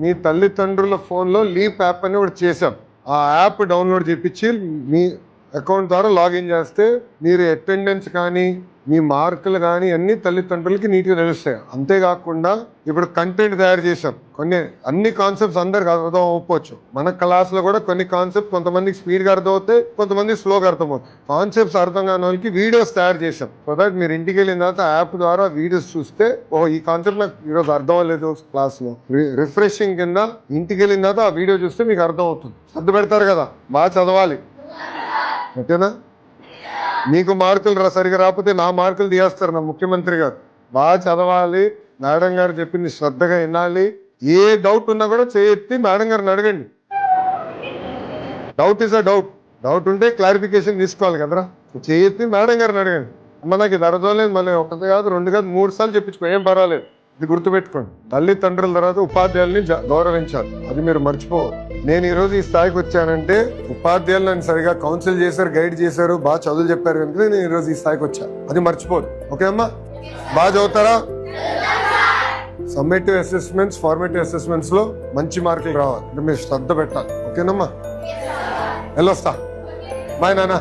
మీ తల్లిదండ్రుల ఫోన్లో leap app అని ఒకటి చేశాం. ఆ యాప్ డౌన్లోడ్ చేయించి మీ అకౌంట్ ద్వారా లాగిన్ చేస్తే మీరు అటెండెన్స్ కానీ మీ మార్కులు కానీ అన్ని తల్లిదండ్రులకి నీట్గా తెలుస్తాయి. అంతేకాకుండా ఇప్పుడు కంటెంట్ తయారు చేసాం. అన్ని కాన్సెప్ట్స్ అందరికి అర్థం అవ్వకపోవచ్చు. మన క్లాస్లో కూడా కొన్ని కాన్సెప్ట్ కొంతమందికి స్పీడ్గా అర్థం అవుతాయి, కొంతమంది స్లోగా అర్థమవుతాయి. కాన్సెప్ట్స్ అర్థం కాని వాళ్ళకి వీడియోస్ తయారు చేసాం. సో దట్ మీరు ఇంటికి వెళ్ళిన తర్వాత యాప్ ద్వారా వీడియోస్ చూస్తే ఈ కాన్సెప్ట్ నాకు ఈరోజు అర్థం అవ్వలేదు క్లాస్లో, రిఫ్రెషింగ్ కింద ఇంటికి వెళ్ళిన తర్వాత ఆ వీడియో చూస్తే మీకు అర్థం అవుతుంది. సర్దు పెడతారు కదా, బాగా చదవాలి, ఓకేనా? మీకు మార్కులు సరిగా రాకపోతే నా మార్కులు తీయేస్తారు నా ముఖ్యమంత్రి గారు. బాగా చదవాలి, మేడం గారు చెప్పింది శ్రద్ధగా వినాలి. ఏ డౌట్ ఉన్నా కూడా చేయెత్తి మేడం గారిని అడగండి. డౌట్ ఇస్ అ డౌట్ ఉంటే క్లారిఫికేషన్ తీసుకోవాలి కదరా. చేయెత్తి మేడం గారిని అడగండి. అమ్మ నాకు ఇది అర్థం లేదు, మళ్ళీ ఒకటి కాదు 2 కాదు 3 సార్లు చెప్పించుకో, ఏం పర్వాలేదు. ఇది గుర్తుపెట్టుకోండి. తల్లిదండ్రుల తర్వాత ఉపాధ్యాయుల్ని గౌరవించాలి, అది మీరు మర్చిపోవాలి. నేను ఈరోజు ఈ స్థాయికి వచ్చానంటే ఉపాధ్యాయులు నన్ను సరిగా కౌన్సిల్ చేశారు, గైడ్ చేశారు, బాగా చదువులు చెప్పారు కనుక నేను ఈరోజు ఈ స్థాయికి వచ్చాను. అది మర్చిపోదు. ఓకే అమ్మా, బాగా చదువుతారా? సమ్మేటివ్ అసెస్మెంట్స్, ఫార్మేటివ్ అసెస్మెంట్స్ లో మంచి మార్కులు రావాలి అంటే మీరు శ్రద్ధ పెట్టాలి. ఓకేనమ్మా, వెళ్ళొస్తా. బాయ్ నాన్న.